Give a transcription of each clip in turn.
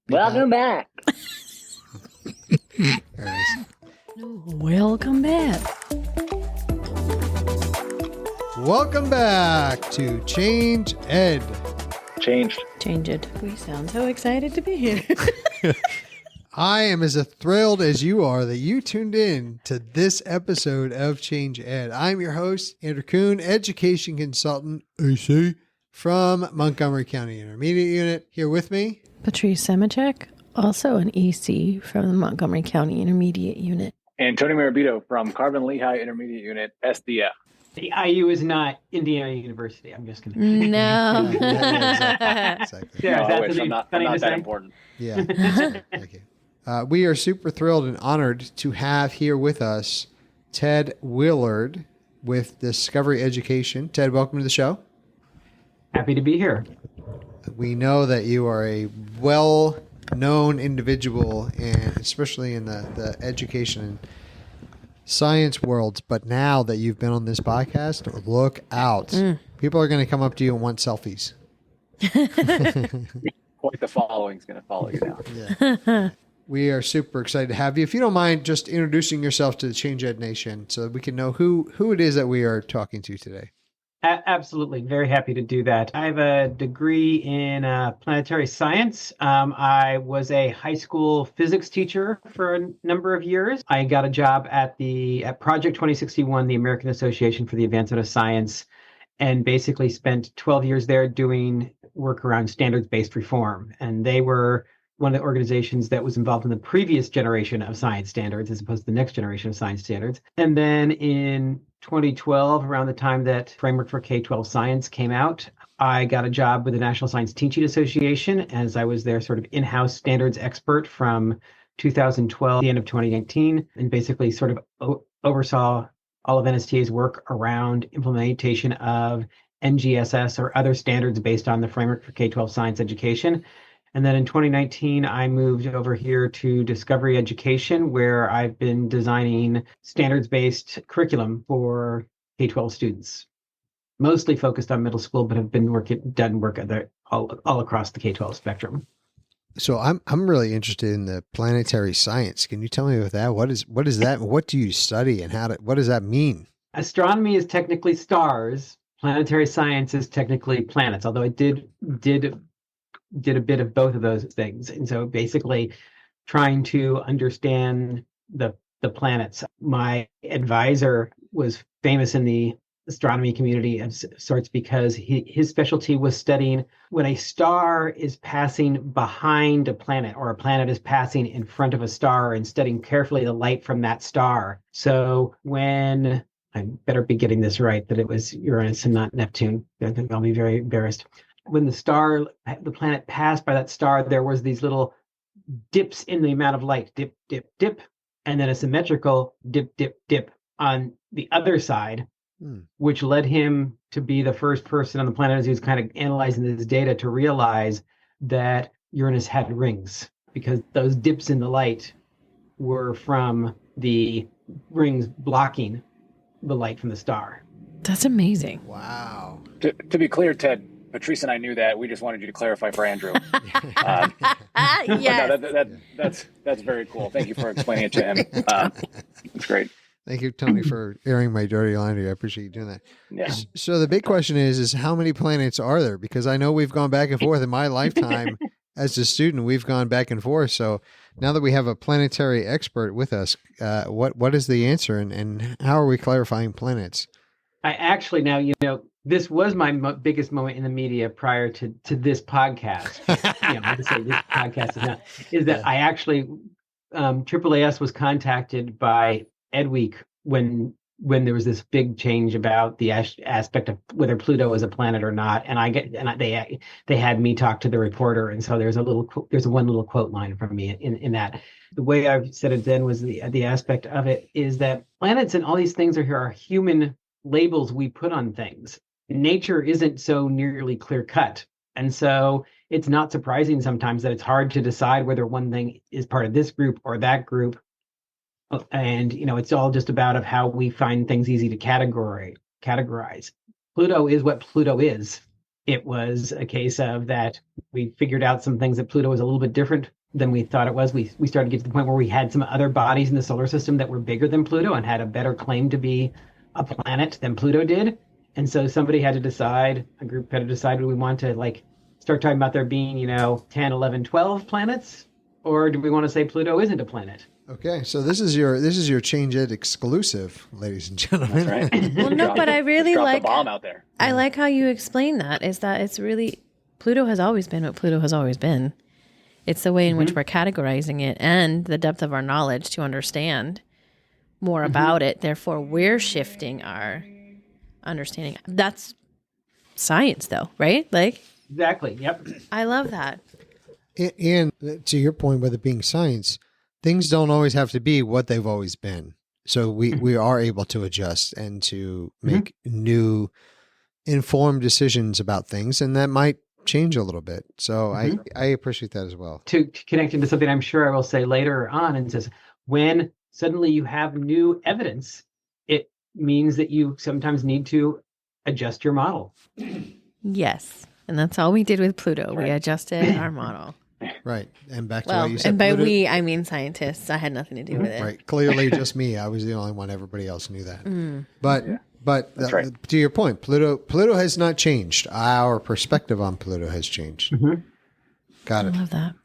Welcome back. Welcome back. Welcome back to Change Ed. Changed. Change it. We sound so excited to be here. I am as thrilled as you are that you tuned in to this episode of Change Ed. I'm your host, Andrew Kuhn, education consultant, AC, from Montgomery County Intermediate Unit. Here with me, Patrice Semichek, also an EC from the Montgomery County Intermediate Unit. And Tony Marabito from Carbon Lehigh Intermediate Unit, SDF. The IU is not Indiana University. I'm just going to. No. Exactly. Yeah, No, I that's wish. I'm not that important. Yeah. Thank you. We are super thrilled and honored to have here with us Ted Willard with Discovery Education. Ted, welcome to the show. Happy to be here. We know that you are a well-known individual, and especially in the education and science worlds. But now that you've been on this podcast, look out. People are going to come up to you and want selfies. Quite the following's going to follow you now. Yeah. We are super excited to have you. If you don't mind just introducing yourself to the Change Ed Nation so that we can know who it is that we are talking to today. Absolutely. Very happy to do that. I have a degree in planetary science. I was a high school physics teacher for a number of years. I got a job at Project 2061, the American Association for the Advancement of Science, and basically spent 12 years there doing work around standards-based reform. And they were one of the organizations that was involved in the previous generation of science standards as opposed to the next generation of science standards. And then in 2012, around the time that Framework for K-12 Science came out, I got a job with the National Science Teaching Association as I was their sort of in-house standards expert from 2012 to the end of 2019, and basically sort of oversaw all of NSTA's work around implementation of NGSS or other standards based on the Framework for K-12 Science Education. And then in 2019, I moved over here to Discovery Education, where I've been designing standards-based curriculum for K-12 students, mostly focused on middle school, but have been done work all across the K-12 spectrum. So I'm really interested in the planetary science. Can you tell me about that? What is that? What do you study, and what does that mean? Astronomy is technically stars. Planetary science is technically planets, although it did a bit of both of those things. And so basically trying to understand the planets. My advisor was famous in the astronomy community of sorts because his specialty was studying when a star is passing behind a planet or a planet is passing in front of a star, and studying carefully the light from that star. So when I better be getting this right, that it was Uranus and not Neptune, I think I'll be very embarrassed. When the planet passed by that star, there was these little dips in the amount of light, dip, dip, dip, and then a symmetrical dip, dip, dip on the other side, which led him to be the first person on the planet as he was kind of analyzing this data to realize that Uranus had rings, because those dips in the light were from the rings blocking the light from the star. That's amazing. Wow. To be clear, Ted, Patrice and I knew that. We just wanted you to clarify for Andrew. Yes. No, that's very cool. Thank you for explaining it to him. It's great. Thank you, Tony, for airing my dirty laundry. I appreciate you doing that. Yeah. So the big question is how many planets are there? Because I know we've gone back and forth in my lifetime as a student. We've gone back and forth. So now that we have a planetary expert with us, what is the answer, and how are we clarifying planets? I actually now, this was my biggest moment in the media prior to this podcast. I'm to say this podcast is not. Is that I actually, AAAS was contacted by EdWeek when there was this big change about the aspect of whether Pluto is a planet or not, and they had me talk to the reporter, and so there's one little quote line from me in that. The way I've said it then was the aspect of it is that planets and all these things are human labels we put on things. Nature isn't so nearly clear cut. And so it's not surprising sometimes that it's hard to decide whether one thing is part of this group or that group. And, it's all just about of how we find things easy to categorize. Pluto is what Pluto is. It was a case of that we figured out some things that Pluto was a little bit different than we thought it was. We started to get to the point where we had some other bodies in the solar system that were bigger than Pluto and had a better claim to be a planet than Pluto did. And so somebody had to decide, a group had to decide, do we want to like start talking about there being, 10, 11, 12 planets? Or do we want to say Pluto isn't a planet? Okay, so this is your Change Ed exclusive, ladies and gentlemen. That's right. Well, no, but I really Drop like the bomb out there. I like how you explain that. Is that it's really Pluto has always been what Pluto has always been. It's the way in which we're categorizing it and the depth of our knowledge to understand more about it. Therefore, we're shifting our understanding. That's science, though, right? Like Exactly. Yep. I love that. And to your point, with it being science, things don't always have to be what they've always been. So we are able to adjust and to make new informed decisions about things, and that might change a little bit. So I appreciate that as well. To connect into something I'm sure I will say later on, and says when suddenly you have new evidence, it means that you sometimes need to adjust your model. Yes. And that's all we did with Pluto. Right. We adjusted our model. Right. And back to Well, what you said. and by Pluto- we, I mean scientists. I had nothing to do with it. Right. Clearly just me. I was the only one. Everybody else knew that. But That's right. to your point, Pluto has not changed. Our perspective on Pluto has changed. Got I it. love that.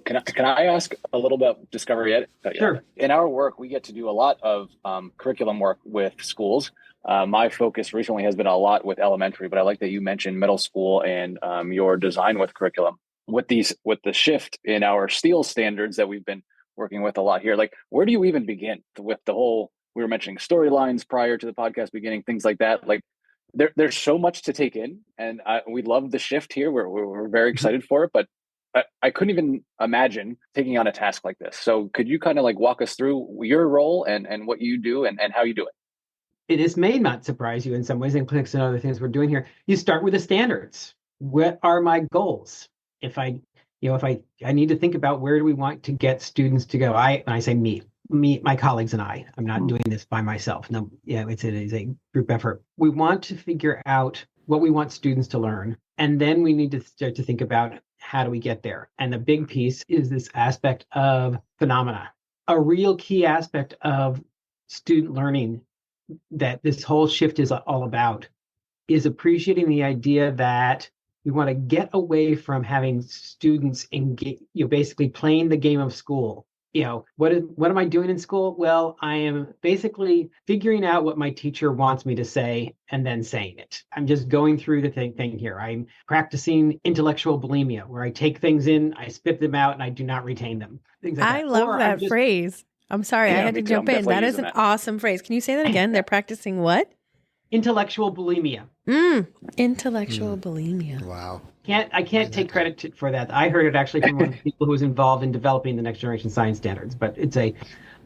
Can I ask a little about Discovery Ed? Sure. In our work, we get to do a lot of curriculum work with schools. My focus recently has been a lot with elementary, but I like that you mentioned middle school and your design with curriculum. With the shift in our steel standards that we've been working with a lot here, like where do you even begin with the whole? We were mentioning storylines prior to the podcast beginning, things like that. Like there's so much to take in, and we love the shift here. We're very excited for it, but I couldn't even imagine taking on a task like this. So could you kind of like walk us through your role and what you do and how you do it? This may not surprise you in some ways, and clicks and other things we're doing here. You start with the standards. What are my goals? If I need to think about where do we want to get students to go. When I say me, my colleagues and I'm not doing this by myself. No, it's a group effort. We want to figure out what we want students to learn. And then we need to start to think about how do we get there. And the big piece is this aspect of phenomena. A real key aspect of student learning that this whole shift is all about is appreciating the idea that we want to get away from having students engage, basically playing the game of school. What am I doing in school? Well, I am basically figuring out what my teacher wants me to say and then saying it. I'm just going through the thing here. I'm practicing intellectual bulimia, where I take things in, I spit them out, and I do not retain them. Things like I that. love Or that phrase. I'm sorry, I had to me too. jump I'm in. That definitely is an using that. awesome phrase. Can you say that again? They're practicing what? Intellectual bulimia. Intellectual bulimia. Wow. I can't take credit for that. I heard it actually from one of the people who was involved in developing the next generation science standards, but it's a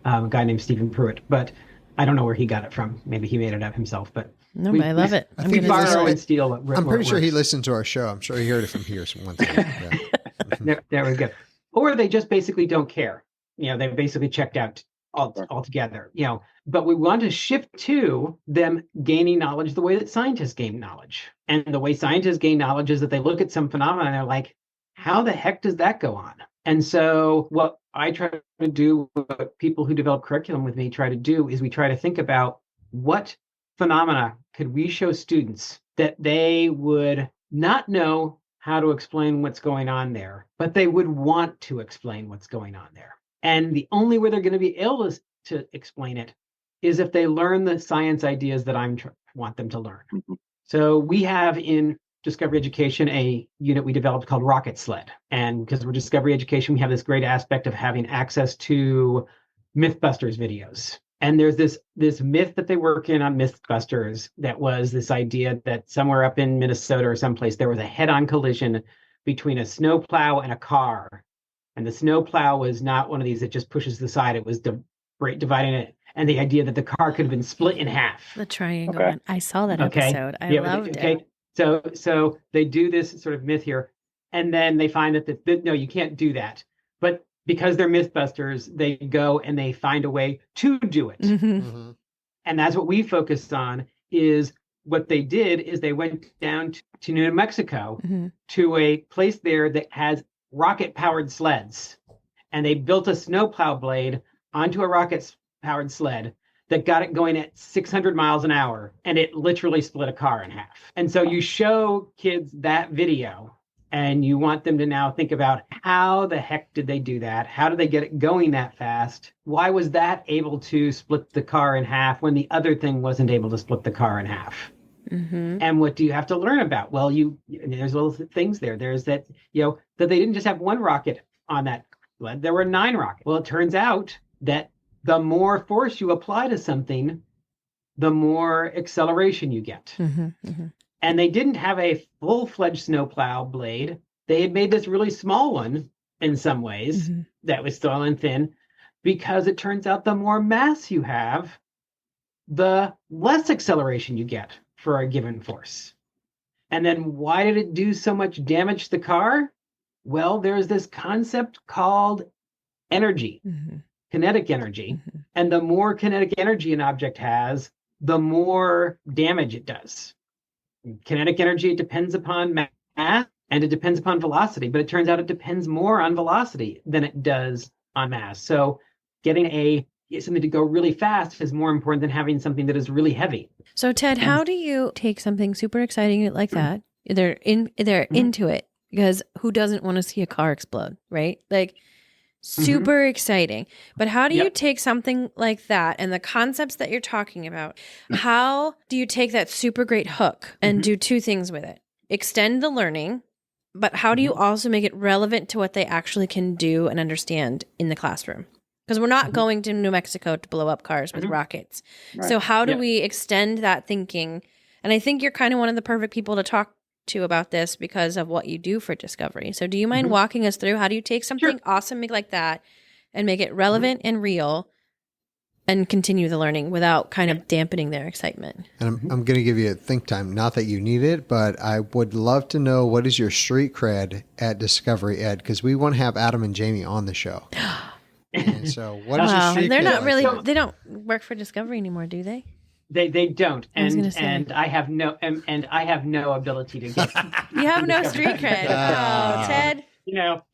guy named Stephen Pruitt. But I don't know where he got it from. Maybe he made it up himself. But No, but I love it. I I'm think gonna he do listened- it. and steal. I'm pretty sure he listened to our show. I'm sure he heard it from here once. Yeah. There we go. Or they just basically don't care. They basically checked out altogether. But we want to shift to them gaining knowledge the way that scientists gain knowledge. And the way scientists gain knowledge is that they look at some phenomena and they're like, how the heck does that go on? And so what I try to do, what people who develop curriculum with me try to do, is we try to think about what phenomena could we show students that they would not know how to explain what's going on there, but they would want to explain what's going on there. And the only way they're going to be able to explain it is if they learn the science ideas that I want them to learn. So we have in Discovery Education a unit we developed called Rocket Sled. And because we're Discovery Education, we have this great aspect of having access to Mythbusters videos. And there's this myth that they work in on Mythbusters that was this idea that somewhere up in Minnesota or someplace, there was a head-on collision between a snowplow and a car. And the snowplow was not one of these that just pushes the side. It was dividing it. And the idea that the car could have been split in half. The triangle Okay. one. I saw that episode. I loved it. So they do this sort of myth here. And then they find that no, you can't do that. But because they're Mythbusters, they go and they find a way to do it. Mhm. And that's what we focused on. Is what they did is they went down to New Mexico Mhm. to a place there that has rocket-powered sleds. And they built a snowplow blade onto a rocket-powered sled that got it going at 600 miles an hour, and it literally split a car in half. And so you show kids that video, and you want them to now think about how the heck did they do that? How did they get it going that fast? Why was that able to split the car in half when the other thing wasn't able to split the car in half? Mm-hmm. And what do you have to learn about? Well, there's little things there. There's that, that they didn't just have one rocket on that sled. There were 9 rockets. Well, it turns out that the more force you apply to something, the more acceleration you get. Mm-hmm, mm-hmm. And they didn't have a full-fledged snowplow blade. They had made this really small one in some ways that was tall and thin, because it turns out the more mass you have, the less acceleration you get for a given force. And then why did it do so much damage to the car? Well, there's this concept called energy, kinetic energy. Mm-hmm. And the more kinetic energy an object has, the more damage it does. Kinetic energy, it depends upon mass and it depends upon velocity, but it turns out it depends more on velocity than it does on mass. So getting something to go really fast is more important than having something that is really heavy. So Ted, how do you take something super exciting like that? They're into it, because who doesn't want to see a car explode, right? Like super exciting. But how do you take something like that and the concepts that you're talking about? How do you take that super great hook and do 2 things with it? Extend the learning, but how do you also make it relevant to what they actually can do and understand in the classroom? Because we're not going to New Mexico to blow up cars with rockets. Right. So how do we extend that thinking? And I think you're kind of one of the perfect people to talk to about this because of what you do for Discovery. So do you mind walking us through how do you take something awesome like that and make it relevant and real and continue the learning without kind of dampening their excitement? And I'm going to give you a think time. Not that you need it, but I would love to know, what is your street cred at Discovery Ed? Because we want to have Adam and Jamie on the show. And so what is your street they're cred not really, like? they don't work for Discovery anymore, do they? They don't, and I have no ability to get. You have no street cred. Oh, Ted.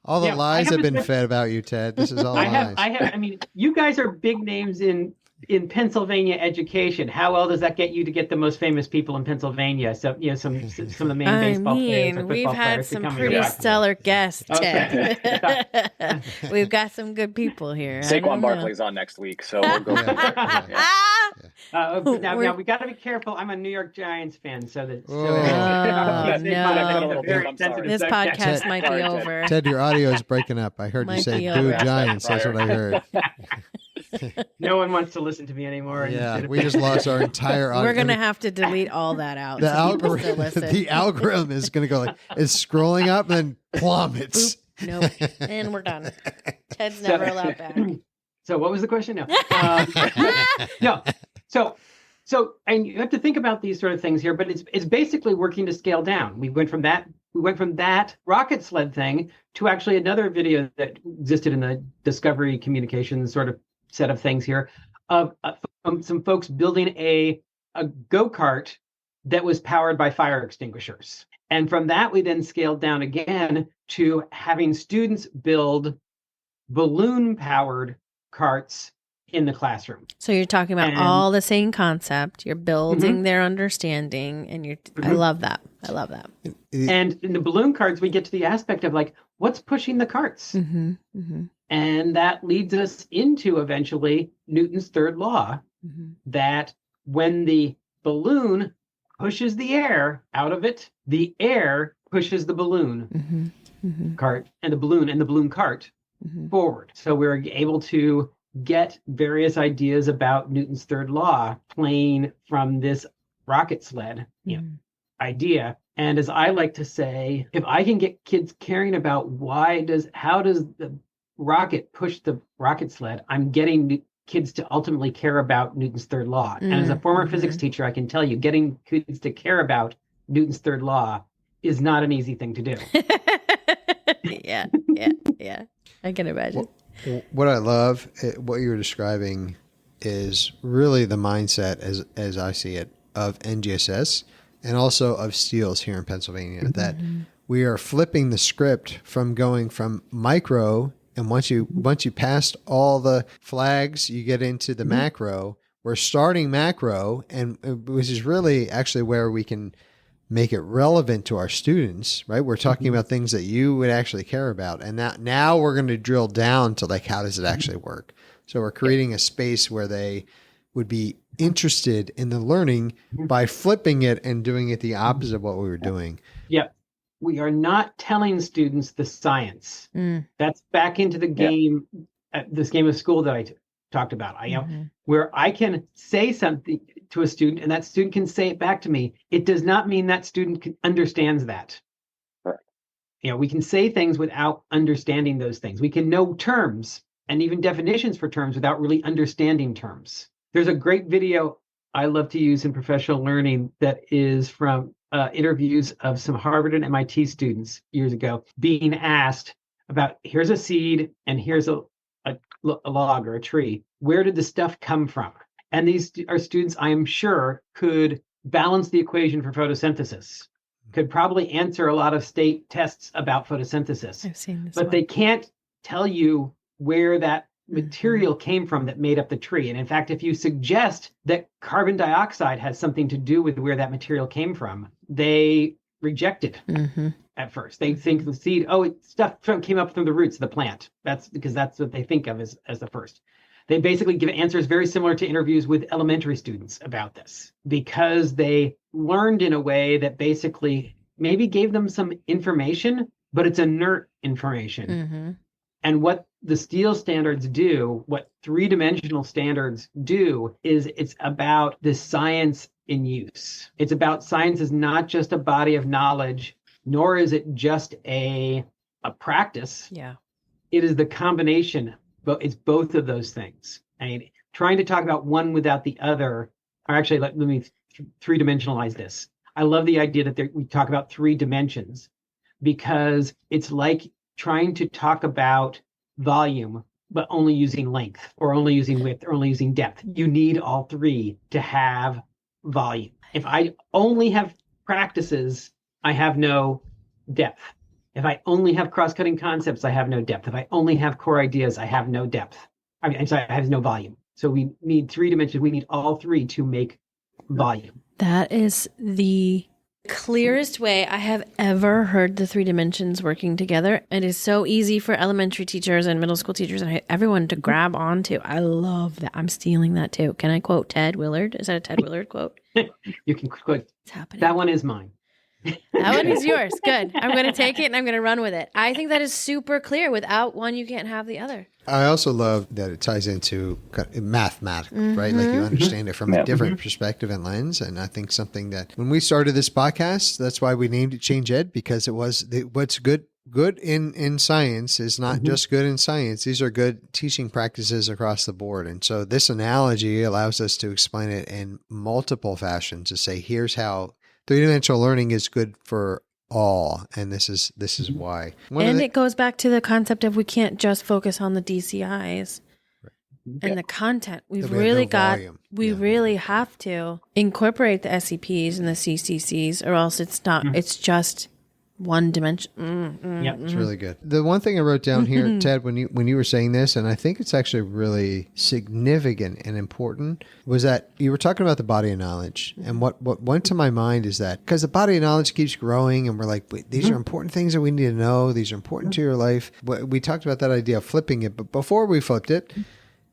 All the lies have been fed about you, Ted. This is all lies. I mean, you guys are big names in Pennsylvania education. How well does that get you to get the most famous people in Pennsylvania? So some of the main baseball players or football we've had players some pretty stellar guests, Ted. We've got some good people here. Saquon Barkley's on next week, so we'll go. Now we got to be careful. I'm a New York Giants fan, so that. This podcast might be over. Ted, your audio is breaking up. I heard you say "Boo Giants." That's what I heard. No one wants to listen to me anymore. Yeah, we just lost our entire audience. We're going to have to delete all that out. The algorithm is going to go it's scrolling up and then plummets. Nope. And we're done. Ted's never allowed back. So what was the question now? No. So, and you have to think about these sort of things here, but it's basically working to scale down. We went from that rocket sled thing to actually another video that existed in the Discovery Communications sort of set of things here of some folks building a go-kart that was powered by fire extinguishers. And from that, we then scaled down again to having students build balloon-powered carts in the classroom. So you're talking about all the same concept. You're building their understanding, and I love that. I love that. And in the balloon carts, we get to the aspect of like, what's pushing the carts? And that leads us into eventually Newton's third law, that when the balloon pushes the air out of it, the air pushes the balloon cart and the balloon cart forward. So we're able to get various ideas about Newton's third law playing from this rocket sled idea. And as I like to say, if I can get kids caring about how does the rocket push the rocket sled, I'm getting kids to ultimately care about Newton's third law. And as a former physics teacher, I can tell you, getting kids to care about Newton's third law is not an easy thing to do. Yeah. I can imagine. What I love, what you're describing is really the mindset, as I see it, of NGSS and also of Steeles here in Pennsylvania, that we are flipping the script from going from micro. And once you passed all the flags, you get into the macro. We're starting macro, and which is really actually where we can make it relevant to our students, right? We're talking about things that you would actually care about. And now we're going to drill down to like, how does it actually work? So we're creating a space where they would be interested in the learning by flipping it and doing it the opposite of what we were doing. Yep. We are not telling students the science. That's back into the game, this game of school that I talked about. Where I can say something to a student and that student can say it back to me. It does not mean that student understands that. Correct. We can say things without understanding those things. We can know terms and even definitions for terms without really understanding terms. There's a great video I love to use in professional learning that is from interviews of some Harvard and MIT students years ago being asked about, here's a seed and here's a log or a tree. Where did the stuff come from? And these are students, I am sure, could balance the equation for photosynthesis, could probably answer a lot of state tests about photosynthesis. I've seen this, but they can't tell you where that material came from that made up the tree. And in fact, if you suggest that carbon dioxide has something to do with where that material came from, they reject it at first. They think the seed, stuff came up from the roots of the plant. That's because that's what they think of as the first. They basically give answers very similar to interviews with elementary students about this, because they learned in a way that basically maybe gave them some information, but it's inert information. And what the steel standards do, what three-dimensional standards do, is it's about the science in use. It's about science is not just a body of knowledge, nor is it just a practice. Yeah. It is the combination, but it's both of those things. I mean, trying to talk about one without the other, or actually, let me three-dimensionalize this. I love the idea that we talk about 3 dimensions, because it's like trying to talk about volume, but only using length or only using width or only using depth. You need all 3 to have volume. If I only have practices, I have no depth. If I only have cross-cutting concepts, I have no depth. If I only have core ideas, I have no depth. I'm sorry, I have no volume. So we need 3 dimensions. We need all 3 to make volume. That is the clearest way I have ever heard the 3 dimensions working together. It is so easy for elementary teachers and middle school teachers and everyone to grab onto. I love that. I'm stealing that too. Can I quote Ted Willard? Is that a Ted Willard quote? You can quote. It's happening. That one is mine. That one is yours. Good. I'm going to take it and I'm going to run with it. I think that is super clear. Without one, you can't have the other. I also love that it ties into mathematics, right? Like you understand it from a different perspective and lens. And I think something that when we started this podcast, that's why we named it Change Ed, because it was what's good in science is not just good in science. These are good teaching practices across the board. And so this analogy allows us to explain it in multiple fashions to say, here's how 3-dimensional learning is good for all, and this is why. It goes back to the concept of we can't just focus on the DCIs and the content. We've really really have to incorporate the SCPs and the CCCs, or else it's not. It's just one dimension. It's really good. The one thing I wrote down here, Ted, when you were saying this, and I think it's actually really significant and important, was that you were talking about the body of knowledge. And what went to my mind is that because the body of knowledge keeps growing and we're like, wait, these are important things that we need to know. These are important to your life. We talked about that idea of flipping it, but before we flipped it,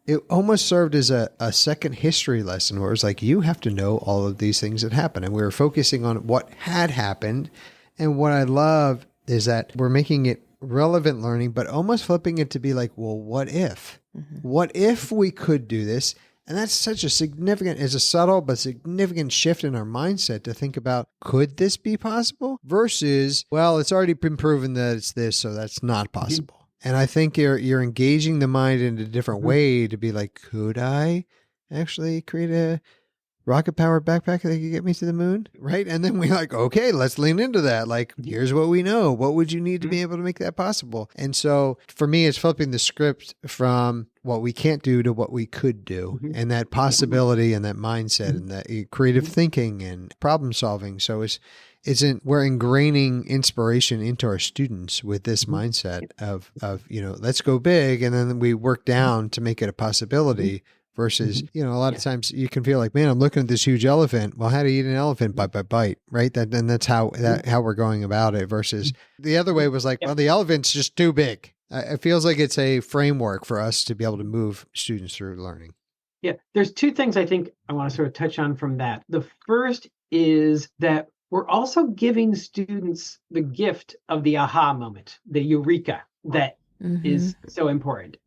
it almost served as a second history lesson where it was like, you have to know all of these things that happen. And we were focusing on what had happened. And what I love is that we're making it relevant learning, but almost flipping it to be like, well, what if? What if we could do this? And that's such a significant, it's a subtle but significant shift in our mindset to think about, could this be possible? Versus, well, it's already been proven that it's this, so that's not possible. And I think you're engaging the mind in a different way to be like, could I actually create a rocket-powered backpack that could get me to the moon, right? And then we're like, okay, let's lean into that. Like, here's what we know. What would you need to be able to make that possible? And so for me, it's flipping the script from what we can't do to what we could do, and that possibility and that mindset and that creative thinking and problem solving. So we're ingraining inspiration into our students with this mindset of, let's go big. And then we work down to make it a possibility versus, a lot of times you can feel like, man, I'm looking at this huge elephant. Well, how to eat an elephant? Bite by bite, right? That's how we're going about it versus the other way was like, well, the elephant's just too big. It feels like it's a framework for us to be able to move students through learning. Yeah, there's two things I think I want to sort of touch on from that. The first is that we're also giving students the gift of the aha moment, the eureka that is so important.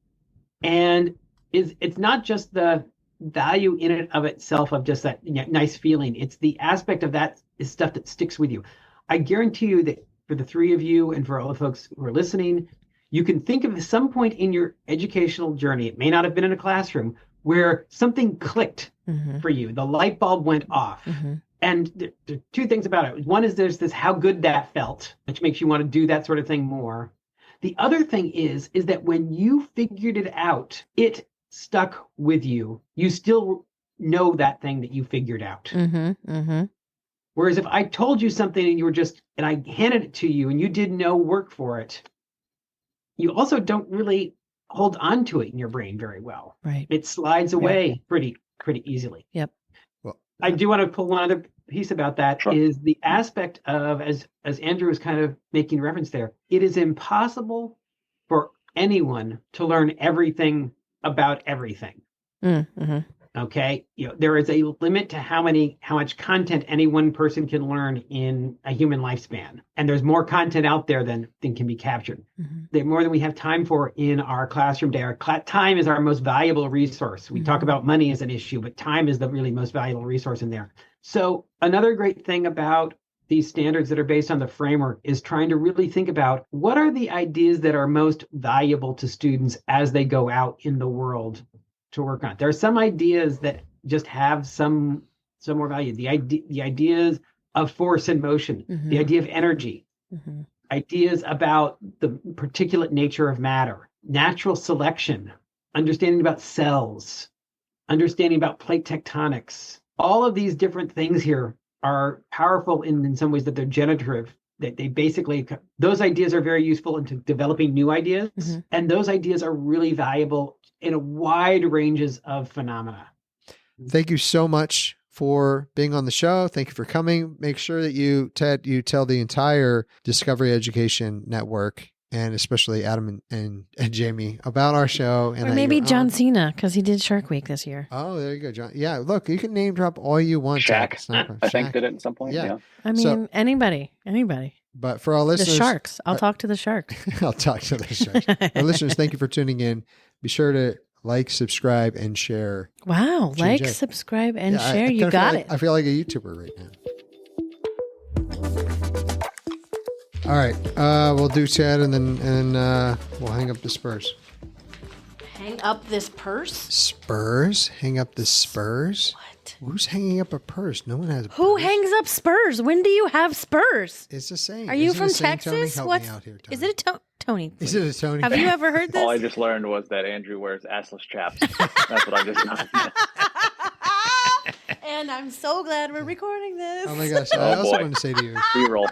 And it's not just the value in and of itself of just that nice feeling. It's the aspect of that is stuff that sticks with you. I guarantee you that for the three of you and for all the folks who are listening, you can think of some point in your educational journey, it may not have been in a classroom, where something clicked for you. The light bulb went off. And there are two things about it. One is there's this how good that felt, which makes you want to do that sort of thing more. The other thing is that when you figured it out, it stuck with you. You still know that thing that you figured out. Whereas if I told you something and I handed it to you and you did no work for it, you also don't really hold on to it in your brain very well. Right. It slides away pretty easily. Yep. Well, I do want to pull one other piece about that is the aspect of, as Andrew was kind of making reference there, it is impossible for anyone to learn everything about everything. Okay. There is a limit to how much content any one person can learn in a human lifespan. And there's more content out there than can be captured. There's more than we have time for in our classroom day. Time is our most valuable resource. We talk about money as an issue, but time is the really most valuable resource in there. So another great thing about these standards that are based on the framework is trying to really think about what are the ideas that are most valuable to students as they go out in the world to work on. There are some ideas that just have some more value. The ideas of force and motion, the idea of energy, ideas about the particulate nature of matter, natural selection, understanding about cells, understanding about plate tectonics. All of these different things here are powerful in some ways that they're generative. That they basically, those ideas are very useful into developing new ideas. And those ideas are really valuable in a wide ranges of phenomena. Thank you so much for being on the show. Thank you for coming. Make sure that you tell the entire Discovery Education Network and especially Adam and Jamie about our show. And or maybe John Cena, because he did Shark Week this year. Oh, there you go, John. Yeah, look, you can name drop all you want. Shaq, I think did it at some point. Yeah. I mean, anybody. But for our listeners, the sharks. I'll talk to the sharks. I'll talk to the sharks. Our listeners, thank you for tuning in. Be sure to like, subscribe, and share. Wow. Like, subscribe, and share. You got it. I feel like a YouTuber right now. All right. We'll do Ted and then we'll hang up the Spurs. Hang up this purse? Spurs? Hang up the Spurs? What? Who's hanging up a purse? No one has a purse. Who hangs up spurs? When do you have spurs? It's a saying. Are you from Tony? Texas? Help What? me out here, Tony. Is it a Tony? Is it a Tony? Have you ever heard this? All I just learned was that Andrew wears assless chaps. That's what I just learned. And I'm so glad we're recording this. Oh my gosh. I also want to say to you. B-roll.